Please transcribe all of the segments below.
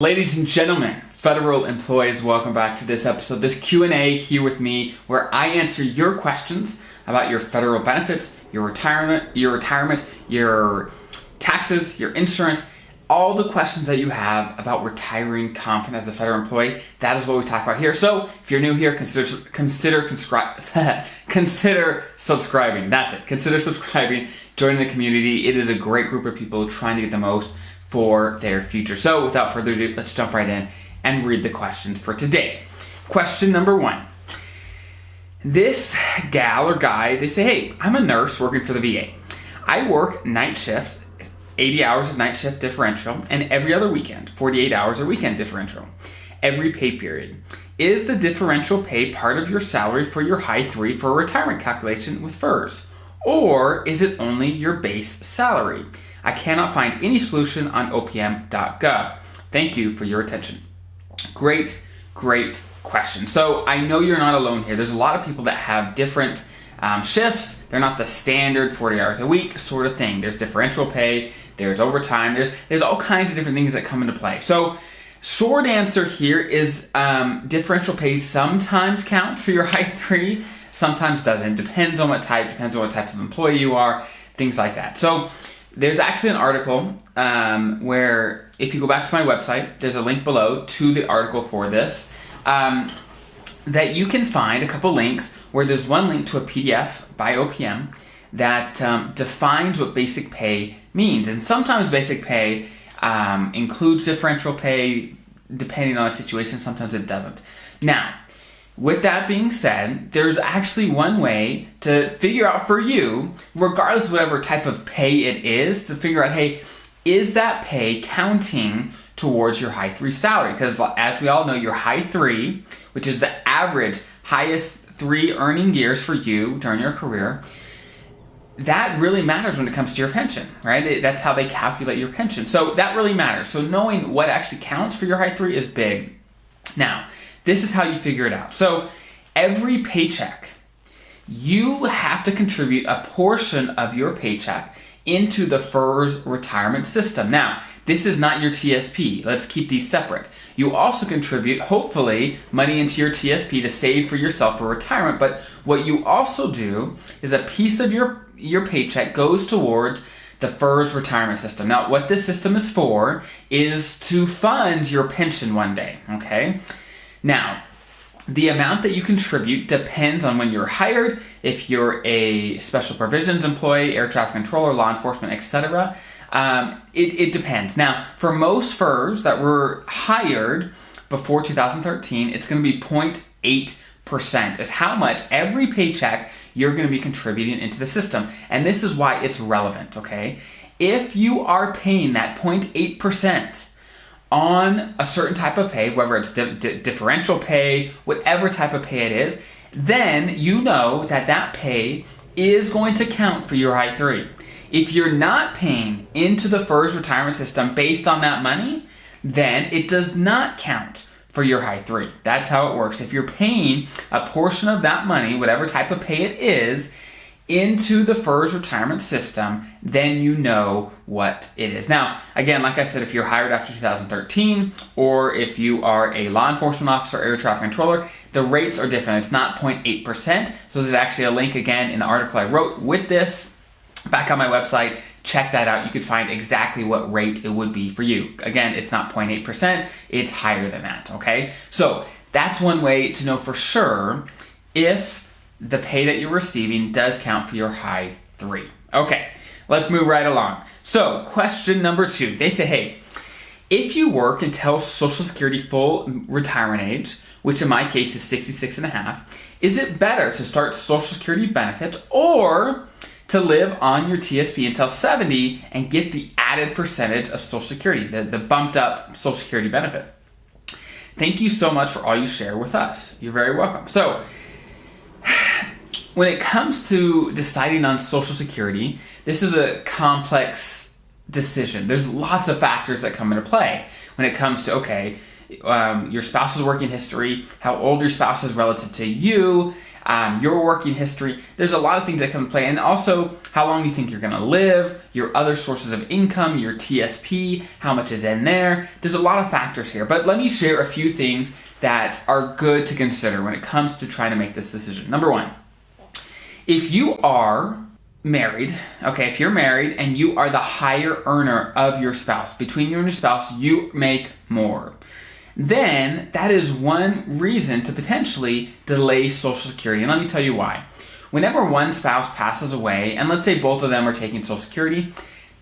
Ladies and gentlemen, federal employees, welcome back to this episode, this Q&A here with me, where I answer your questions about your federal benefits, your retirement, your taxes, your insurance, all the questions that you have about retiring confident as a federal employee. That is what we talk about here. So if you're new here, consider subscribing. That's it. Consider subscribing, joining the community. It is a great group of people trying to get the most for their future. So without further ado, let's jump right in and read the questions for today. Question number 1. This gal or guy, they say, hey, I'm a nurse working for the VA. I work night shift, 80 hours of night shift differential, and every other weekend, 48 hours a weekend differential, every pay period. Is the differential pay part of your salary for your high 3 for a retirement calculation with FERS? Or is it only your base salary? I cannot find any solution on opm.gov. Thank you for your attention. Great question. So I know you're not alone here. There's a lot of people that have different shifts. They're not the standard 40 hours a week sort of thing. There's differential pay, there's overtime, there's all kinds of different things that come into play. So short answer here is differential pay sometimes count for your high 3, sometimes doesn't. Depends on what type of employee you are, things like that. So there's actually an article where if you go back to my website, there's a link below to the article for this, that you can find a couple links where there's one link to a PDF by OPM that defines what basic pay means. And sometimes basic pay includes differential pay depending on the situation, sometimes it doesn't. Now, with that being said, there's actually one way to figure out for you, regardless of whatever type of pay it is, to figure out, hey, is that pay counting towards your high 3 salary? Because as we all know, your high 3, which is the average highest 3 earning years for you during your career, that really matters when it comes to your pension, right? That's how they calculate your pension. So that really matters. So knowing what actually counts for your high 3 is big. Now, this is how you figure it out. So every paycheck, you have to contribute a portion of your paycheck into the FERS retirement system. Now, this is not your TSP. Let's keep these separate. You also contribute, hopefully, money into your TSP to save for yourself for retirement. But what you also do is a piece of your paycheck goes towards the FERS retirement system. Now, what this system is for is to fund your pension one day, okay? Now, the amount that you contribute depends on when you're hired, if you're a special provisions employee, air traffic controller, law enforcement, etc. It depends. Now, for most FERS that were hired before 2013, it's going to be 0.8%, is how much every paycheck you're going to be contributing into the system. And this is why it's relevant, okay? If you are paying that 0.8% on a certain type of pay, whether it's differential pay, whatever type of pay it is, then you know that that pay is going to count for your high 3. If you're not paying into the FERS retirement system based on that money, then it does not count for your high 3. That's how it works. If you're paying a portion of that money, whatever type of pay it is, into the FERS retirement system, then you know what it is. Now, again, like I said, if you're hired after 2013, or if you are a law enforcement officer, air traffic controller, the rates are different. It's not 0.8%. So there's actually a link again in the article I wrote with this back on my website. Check that out. You could find exactly what rate it would be for you. Again, it's not 0.8%. It's higher than that, okay? So that's one way to know for sure if the pay that you're receiving does count for your high 3. Okay, let's move right along. So question number 2, they say, hey, if you work until Social Security full retirement age, which in my case is 66 and a half, is it better to start Social Security benefits or to live on your TSP until 70 and get the added percentage of Social Security, the bumped up Social Security benefit? Thank you so much for all you share with us. You're very welcome. So, when it comes to deciding on Social Security, this is a complex decision. There's lots of factors that come into play when it comes to, okay, your spouse's working history, how old your spouse is relative to you, your working history. There's a lot of things that come into play, and also how long you think you're going to live, your other sources of income, your TSP, how much is in there. There's a lot of factors here, but let me share a few things that are good to consider when it comes to trying to make this decision. Number one, if you are married, okay, if you're married and you are the higher earner of your spouse, between you and your spouse, you make more, then that is one reason to potentially delay Social Security. And let me tell you why. Whenever one spouse passes away, and let's say both of them are taking Social Security,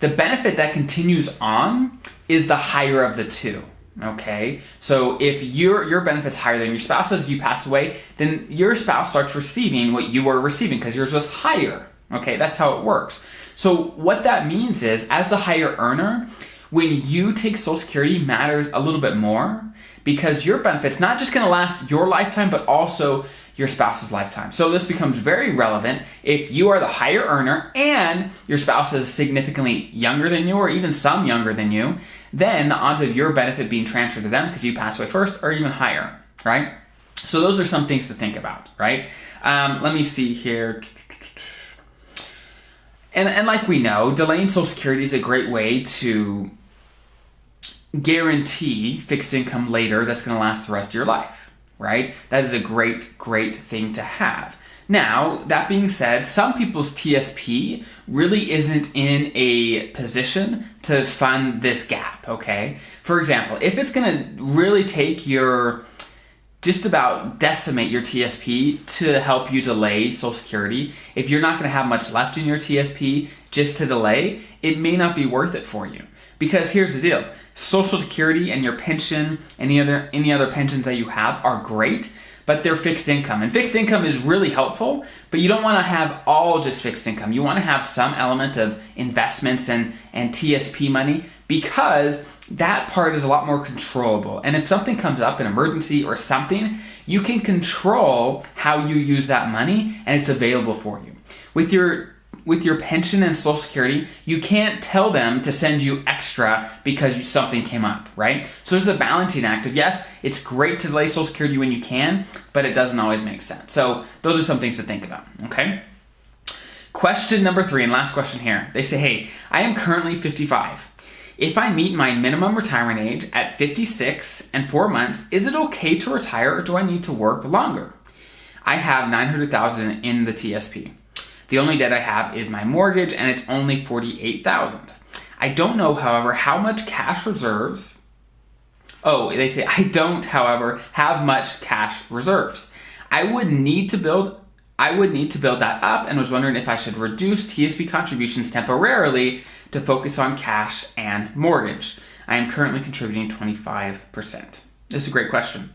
the benefit that continues on is the higher of the two. Okay, so if your benefit's higher than your spouse's, you pass away, then your spouse starts receiving what you were receiving because yours was higher. Okay, that's how it works. So what that means is, as the higher earner, when you take Social Security matters a little bit more because your benefit's not just going to last your lifetime, but also your spouse's lifetime. So this becomes very relevant if you are the higher earner and your spouse is significantly younger than you, or even some younger than you, then the odds of your benefit being transferred to them because you pass away first are even higher, right? So those are some things to think about, right? Let me see here. And like we know, delaying Social Security is a great way to guarantee fixed income later that's going to last the rest of your life, right? That is a great, great thing to have. Now, that being said, some people's TSP really isn't in a position to fund this gap, okay? For example, if it's going to really take just about decimate your TSP to help you delay Social Security, if you're not going to have much left in your TSP just to delay, it may not be worth it for you. Because here's the deal, Social Security and your pension, any other pensions that you have are great, but they're fixed income. And fixed income is really helpful, but you don't want to have all just fixed income. You want to have some element of investments and TSP money, because that part is a lot more controllable. And if something comes up, an emergency or something, you can control how you use that money and it's available for you. With your pension and Social Security, you can't tell them to send you extra because something came up, right? So there's a balancing act of, yes, it's great to delay Social Security when you can, but it doesn't always make sense. So those are some things to think about, okay? Question number 3, and last question here. They say, hey, I am currently 55. If I meet my minimum retirement age at 56 and 4 months, is it okay to retire, or do I need to work longer? I have $900,000 in the TSP. The only debt I have is my mortgage, and it's only $48,000. I don't know, however, how much cash reserves. Oh, they say I don't, however, have much cash reserves. I would need to build that up, and was wondering if I should reduce TSP contributions temporarily to focus on cash and mortgage. I am currently contributing 25%. This is a great question.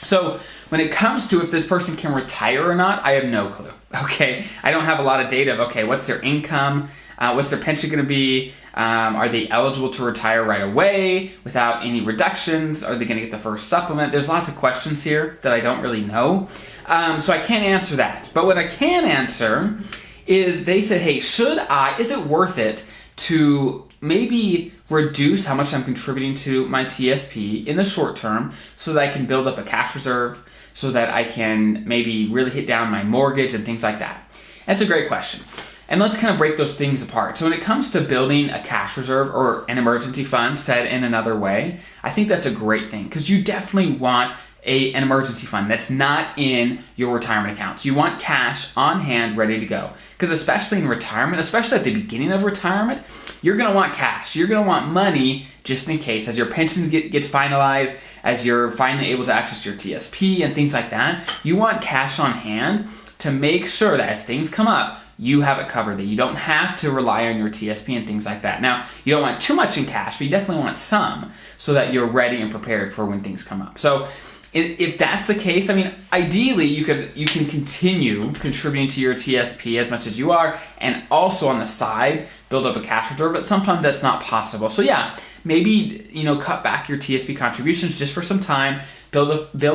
So when it comes to if this person can retire or not, I have no clue. Okay, I don't have a lot of data of, okay, what's their income? What's their pension going to be? Are they eligible to retire right away without any reductions? Are they going to get the first supplement? There's lots of questions here that I don't really know. So I can't answer that. But what I can answer is they said, hey, is it worth it to maybe reduce how much I'm contributing to my TSP in the short term so that I can build up a cash reserve, so that I can maybe really hit down my mortgage and things like that? That's a great question. And let's kind of break those things apart. So when it comes to building a cash reserve or an emergency fund, said in another way, I think that's a great thing, because you definitely want an emergency fund that's not in your retirement accounts. You want cash on hand ready to go, because especially in retirement, especially at the beginning of retirement, you're going to want cash. You're going to want money just in case, as your pension gets finalized, as you're finally able to access your TSP and things like that. You want cash on hand to make sure that as things come up, you have it covered, that you don't have to rely on your TSP and things like that. Now, you don't want too much in cash, but you definitely want some so that you're ready and prepared for when things come up. So if that's the case, I mean, ideally you can continue contributing to your TSP as much as you are, and also on the side build up a cash reserve, but sometimes that's not possible. So yeah, maybe cut back your TSP contributions just for some time, build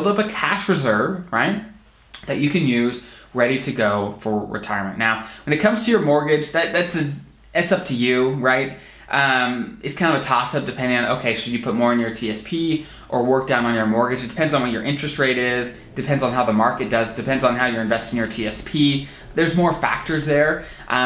up a cash reserve, right, that you can use ready to go for retirement. Now, when it comes to your mortgage, it's up to you, right? is kind of a toss-up depending on, okay, should you put more in your TSP or work down on your mortgage? It depends on what your interest rate is, depends on how the market does, depends on how you're investing your TSP. There's more factors there,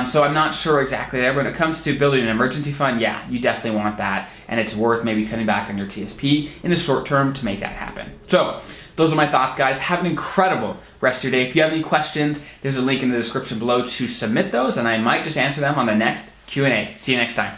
so I'm not sure exactly there. When it comes to building an emergency fund, yeah, you definitely want that, and it's worth maybe cutting back on your TSP in the short term to make that happen. So those are my thoughts, guys. Have an incredible rest of your day. If you have any questions, there's a link in the description below to submit those, and I might just answer them on the next Q&A. See you next time.